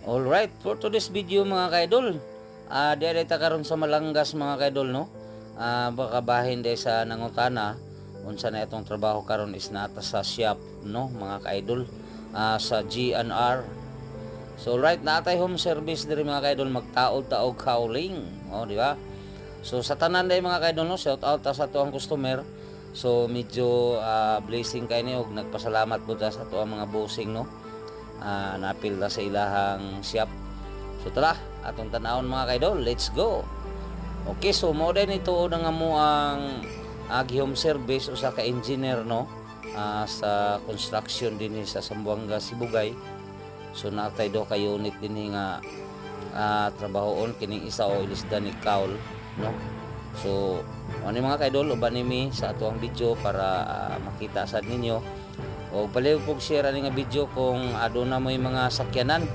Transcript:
Alright, for today's video mga kaidol, diya ta karon sa Malanggas mga kaidol, no? Baka bahin day sa nangutana unsa na itong trabaho karon is nata sa shop, no mga kaidol, sa GNR. So right, natay home service diri mga kaidol, magtaod-taog cowling, di ba? So sa tanan day mga kaidol, no, shout out ta sa tuang customer. So medyo blessing kay ni og nagpasalamat pud ta sa tuang mga bossing, no. Napil na sa ilahang shop. So tara, atong tanawon mga kaidol, let's go. Okay, so mo din ito na nga mo ang agi home service usa ka engineer, no, sa construction din sa Zamboanga, Sibugay. So natay do ka unit din nga trabahoon kining isa o ilisdan ni Kaul, no. So ano mga kaidol, uban nimi sa atuang video para makita sad ninyo o paliw pog share ani nga video kung aduna mo mga sakyanan